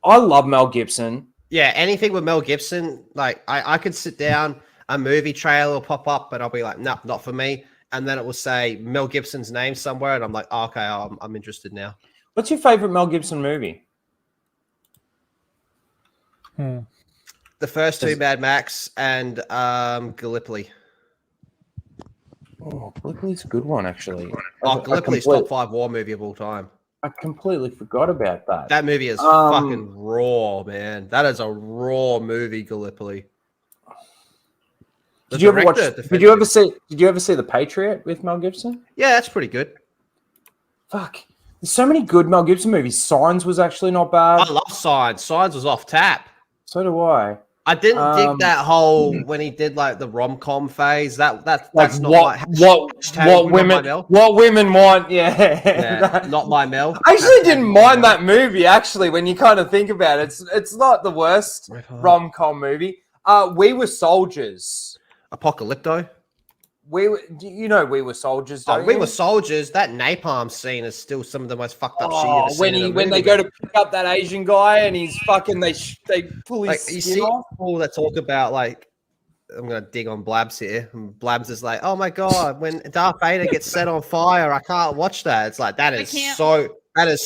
I love Mel Gibson. Yeah, anything with Mel Gibson, like I could sit down, a movie trailer will pop up, but I'll be like, no, not for me. And then it will say Mel Gibson's name somewhere, and I'm like, oh, okay, I'm interested now. What's your favorite Mel Gibson movie? The first two, Mad Max and Gallipoli. Oh, Gallipoli's a good one, actually. Gallipoli's top 5 war movie of all time. I completely forgot about that. That movie is fucking raw, man. That is a raw movie, Gallipoli. Did you ever watch? Did you ever see The Patriot with Mel Gibson? Yeah, that's pretty good. Fuck, there's so many good Mel Gibson movies. Signs was actually not bad. I love Signs. Signs was off tap. So do I. I didn't dig that whole when he did like the rom-com phase. That's like not what women want. Yeah, not my Mel. I actually didn't mind that movie. Actually, when you kind of think about it, it's not the worst rom-com movie. We Were Soldiers. Apocalypto. We Were Soldiers. We Were Soldiers. That napalm scene is still some of the most fucked up shit you've ever seen. When they go to pick up that Asian guy and he's fucking they pull his skin you see off. People that talk about like, I'm gonna dig on Blabs here. And Blabs is like, oh my god, when Darth Vader gets set on fire, I can't watch that. It's like that is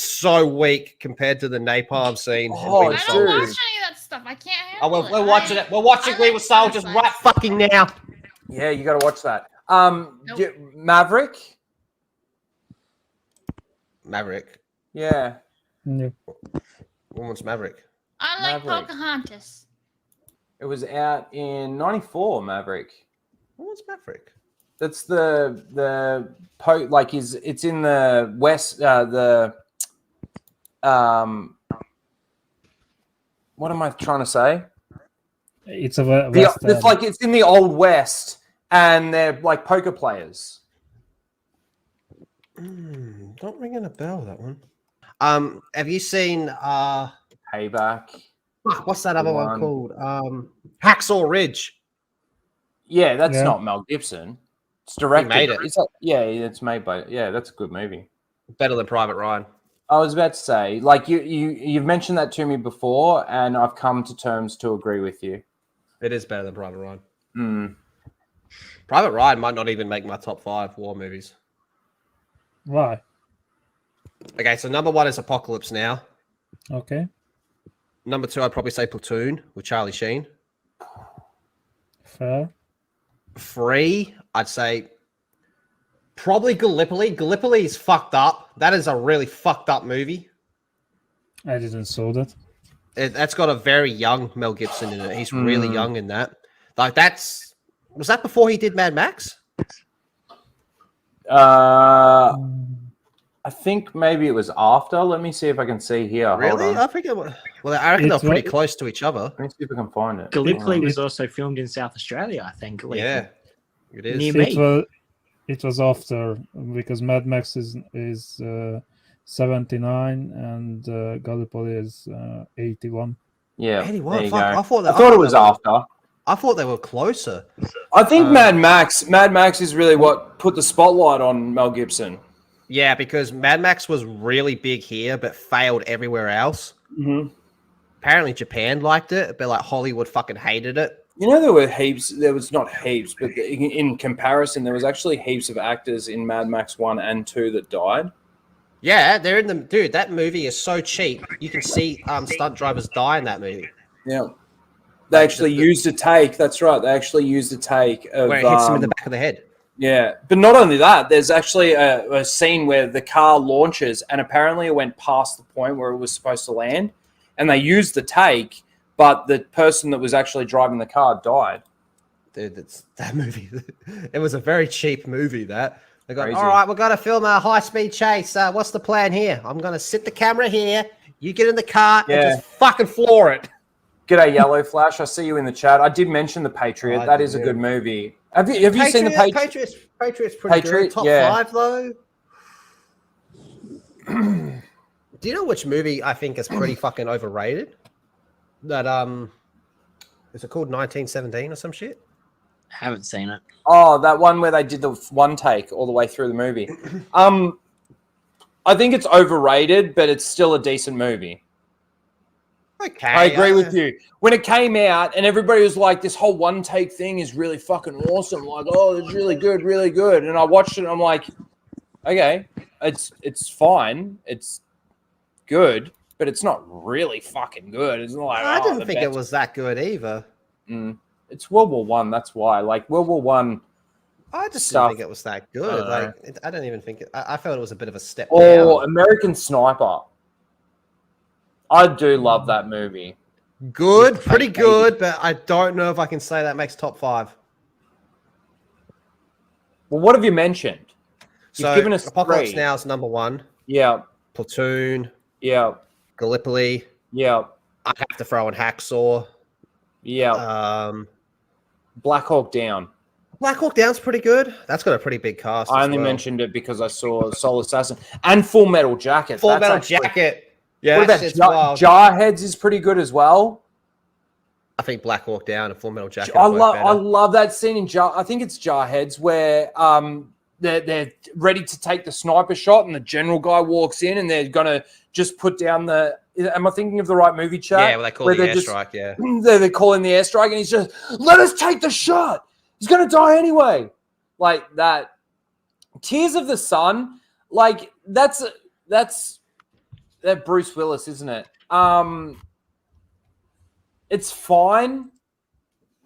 so weak compared to the napalm scene. I don't watch any of that stuff. I can't handle it. We're watching it. We're watching We Were Soldiers right fucking now. Yeah, you got to watch that. Maverick. Yeah. When was Maverick? I like Pocahontas. It was out in '94. Maverick. What was Maverick? That's it's in the west. What am I trying to say? It's it's in the old west, and they're like poker players. Don't ring in a bell, that one. Have you seen Payback? What's that other one called? Hacksaw Ridge. Yeah, that's not Mel Gibson. It's directed. He made it. It's made by. Yeah, that's a good movie. Better than Private Ryan. I was about to say, like you've mentioned that to me before, and I've come to terms to agree with you. It is better than Private Ryan. Private Ryan might not even make my top 5 war movies. Why? Okay, so number 1 is Apocalypse Now. Okay. Number 2, I'd probably say Platoon with Charlie Sheen. Fair. 3, I'd say probably Gallipoli. Gallipoli is fucked up. That is a really fucked up movie. I didn't saw that. That's got a very young Mel Gibson in it. He's really young in that. Like was that before he did Mad Max? I think maybe it was after. Let me see if I can see here. Really? I think I reckon they're pretty close to each other. Let me see if I can find it. Gallipoli was also filmed in South Australia, I think. Yeah, it is. Near me. It was after, because Mad Max is 79 and Gallipoli is 81. Yeah, 81. I thought it was after. I thought they were closer. I think Mad Max is really what put the spotlight on Mel Gibson. Yeah, because Mad Max was really big here, but failed everywhere else. Mm-hmm. Apparently Japan liked it, but like Hollywood fucking hated it. You know, there were heaps. There was not heaps, but in comparison, there was actually heaps of actors in Mad Max 1 and 2 that died. Yeah, they're in the dude. That movie is so cheap. You can see stunt drivers die in that movie. Yeah, they actually used a take. That's right. They actually used a take of where it hits him in the back of the head. Yeah, but not only that, there's actually a scene where the car launches, and apparently it went past the point where it was supposed to land, and they used the take, but the person that was actually driving the car died. Dude, that movie. It was a very cheap movie. That they got. All right, we're gonna film a high-speed chase. What's the plan here? I'm gonna sit the camera here. You get in the car and just fucking floor it. G'day, Yellow Flash. I see you in the chat. I did mention The Patriot. That is a good movie. Have you seen The Patriot? Patriot's pretty good. Top 5 though. Do you know which movie I think is pretty fucking overrated? That is it called 1917 or some shit? Haven't seen it. Oh, that one where they did the one take all the way through the movie. I think it's overrated, but it's still a decent movie. Okay, I agree with you. When it came out and everybody was like, this whole one take thing is really fucking awesome. Like, oh, it's really good, really good. And I watched it and I'm like, okay, it's fine. It's good, but it's not really fucking good. It's not like, I didn't think it was that good either. It's World War One. That's why. Like World War One. I just didn't think it was that good. I don't even think I felt it was a bit of a step down. Oh, American Sniper. I do love that movie. Good, pretty good, but I don't know if I can say that makes top 5. Well, what have you mentioned? You've given us Apocalypse 3. Now is number 1. Yeah. Platoon. Yeah. Gallipoli. Yeah. I have to throw in Hacksaw. Yeah. Black Hawk Down. Black Hawk Down's pretty good. That's got a pretty big cast. I only mentioned it because I saw Soul Assassin and Full Metal Jacket. Full Metal Jacket. Yeah, what about Jarheads is pretty good as well. I think Black Hawk Down and Full Metal Jacket. I love that scene in I think it's Jarheads where they're ready to take the sniper shot and the general guy walks in and they're gonna just put down the. Am I thinking of the right movie, chat? Yeah, well, they call the airstrike. Yeah, they're calling the airstrike and he's just let us take the shot. He's gonna die anyway. Like that. Tears of the Sun. Like that's that Bruce Willis, isn't it? It's fine.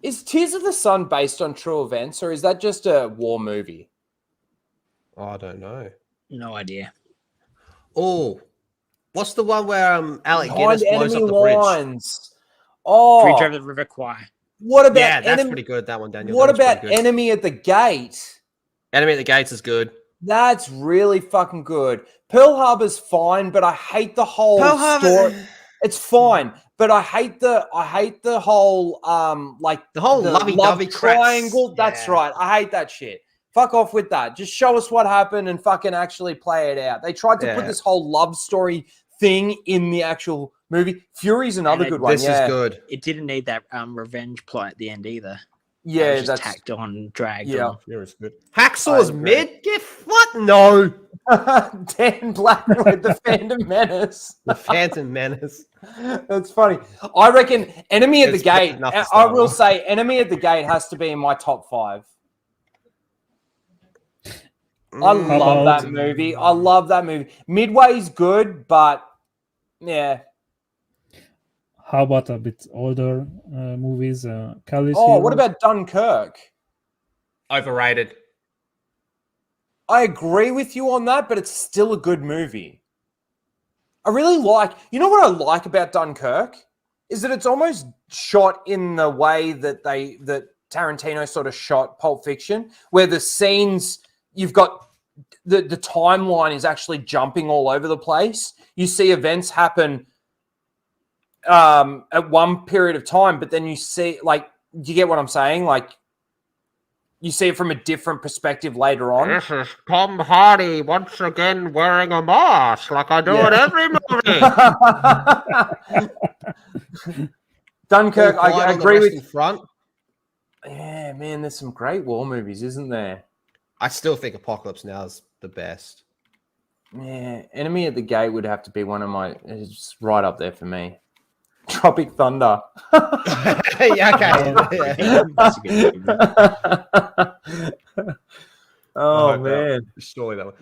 Is Tears of the Sun based on true events, or is that just a war movie? Oh, I don't know. No idea. Oh, what's the one where Alec Guinness blows up the bridge? Oh, Bridge over the River Kwai. What about? Yeah, that's pretty good. That one, Daniel. What about Enemy at the Gate? Enemy at the Gates is good. That's really fucking good. Pearl Harbor's fine, but I hate the whole story. It's fine, but I hate the whole like the whole lovey-dovey triangle. Yeah. That's right. I hate that shit. Fuck off with that. Just show us what happened and fucking actually play it out. They tried to put this whole love story thing in the actual movie. Fury's another good one. This is good. It didn't need that revenge plot at the end either. Yeah, that's tacked on, dragged on. Fury's good. Hacksaw's mid? What? No. Dan Black with the Phantom Menace. The Phantom Menace. That's funny. I reckon Enemy at the Gate. I will say Enemy at the Gate has to be in my top 5. I love that movie. I love that movie. Midway's good, but yeah. How about a bit older movies? What about Dunkirk? Overrated. I agree with you on that, but it's still a good movie. I really like. You know what I like about Dunkirk is that it's almost shot in the way that Tarantino sort of shot Pulp Fiction, where the scenes you've got the timeline is actually jumping all over the place. You see events happen at one period of time, but then you see, like, do you get what I'm saying? Like, you see it from a different perspective later on. This is Tom Hardy once again wearing a mask, like I do in every movie. Dunkirk, I agree with you. Front. Yeah, man, there's some great war movies, isn't there? I still think Apocalypse Now is the best. Yeah, Enemy at the Gate would have to be one of my. It's right up there for me. Tropic Thunder. Yeah, okay. Oh man, surely that one.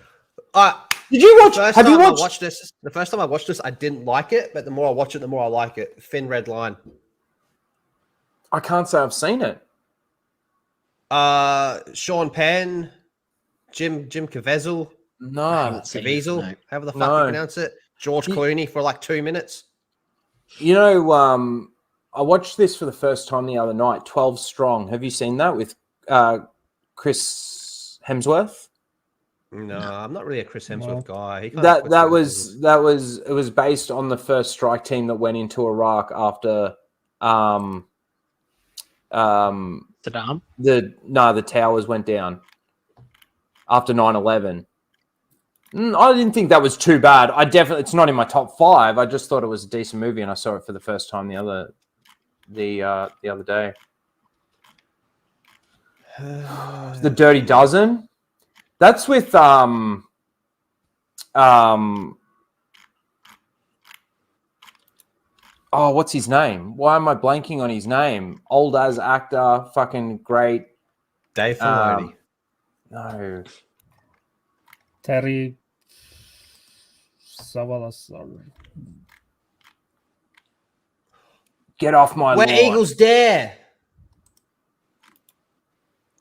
Did you watch? Have you watched this? The first time I watched this, I didn't like it, but the more I watch it, the more I like it. Thin Red Line. I can't say I've seen it. Sean Penn, Jim Caviezel. No, Caviezel. However the fuck you pronounce it. George Clooney for like 2 minutes. You know, I watched this for the first time the other night. 12 Strong. Have you seen that with Chris Hemsworth? No, I'm not really a Chris Hemsworth guy. It was based on the first strike team that went into Iraq after Saddam. The towers went down after 9/11. I didn't think that was too bad. It's not in my top 5. I just thought it was a decent movie, and I saw it for the first time the other day. The Dirty Dozen. That's with Oh, what's his name? Why am I blanking on his name? Old as actor, fucking great. Dave Filoni. No. Terry Savalas. Get off my Where lawn. Eagles Dare.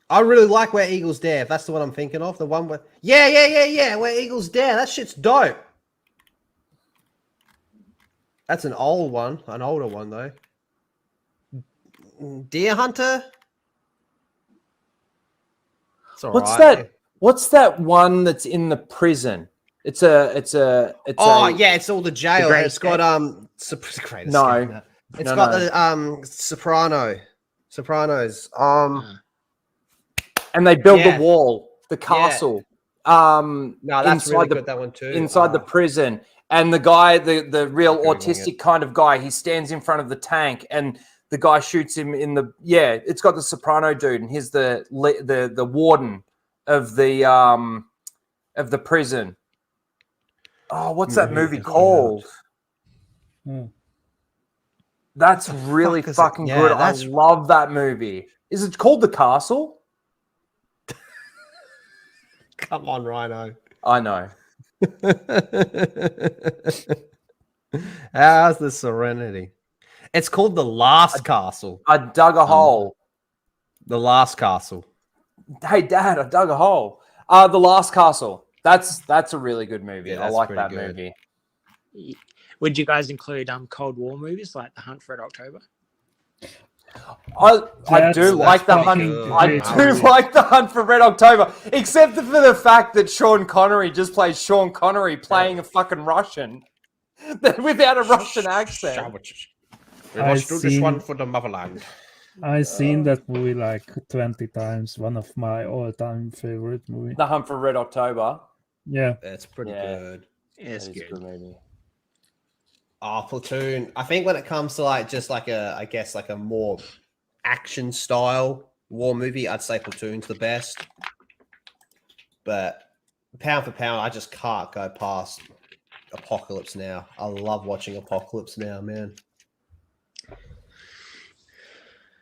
I really like Where Eagles Dare. If that's the one I'm thinking of, the one where Where Eagles Dare. That shit's dope. That's an old one, an older one though. Deer Hunter. It's all What's right. that? What's that one that's in the prison? It's it's all the jail. Great It's got No. It's No, got no. the Sopranos. And they build Yeah. the wall, the castle. No, that's inside really the good. That one too. inside the prison. And the guy, the real Okay, autistic kind of guy, he stands in front of the tank, and the guy shoots him in the. Yeah, it's got the Soprano dude, and he's the warden of the prison. Oh, what's that movie called? That's really fucking good. I love that movie. Is it called The Castle? Come on, Rhino. I know. How's the Serenity? It's called The Last Castle. I dug a hole. The Last Castle. Hey, Dad, I dug a hole. The Last Castle. That's a really good movie. Yeah, I like that good. movie. Would you guys include Cold War movies like The Hunt for Red October? I do like the hunt. I do like the Hunt for Red October, except for the fact that Sean Connery just plays Sean Connery playing a fucking Russian without a Russian accent. We must do this one for the motherland. I've seen that movie like 20 times. One of my all-time favorite movies. The Hunt for Red October. Yeah, it's pretty good. It's good. Good movie. Oh, Platoon. I think when it comes to like a more action style war movie, I'd say Platoon's the best. But pound for pound, I just can't go past Apocalypse Now. I love watching Apocalypse Now, man.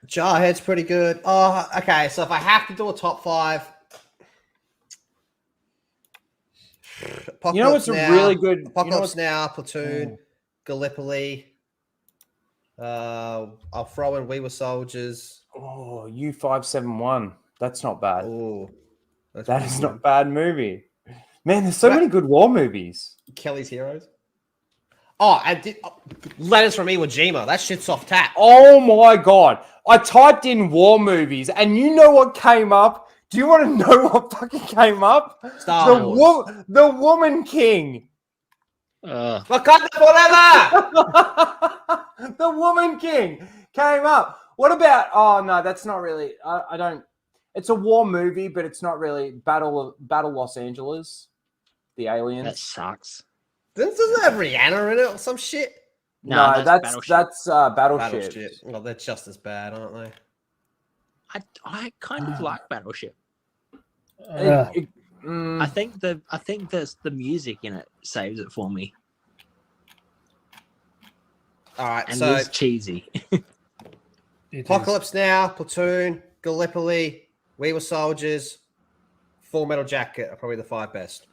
Jarhead's pretty good. Oh, okay. So if I have to do a top 5, Apocalypse You know what's Now, a really good Apocalypse Now, Platoon, Gallipoli. I'll throw in We Were Soldiers. Oh, U571. That's not bad. Oh, that is not a bad movie. Man, there's so many good war movies. Kelly's Heroes. Oh, and Letters from Iwo Jima. That shit's off tap. Oh my god. I typed in war movies, and you know what came up? Do you want to know what fucking came up? Star Wars. The Woman King. Wakanda forever. The Woman King came up. What about? Oh no, that's not really. I don't. It's a war movie, but it's not really Battle Los Angeles. The aliens. That sucks. Doesn't it have Rihanna in it or some shit? No, that's Battleship. Well, they're just as bad, aren't they? I kind of like Battleship. Uh, I think the music in it saves it for me. All right, and so it's cheesy. Apocalypse Now, Platoon, Gallipoli, We Were Soldiers, Full Metal Jacket are probably the 5 best.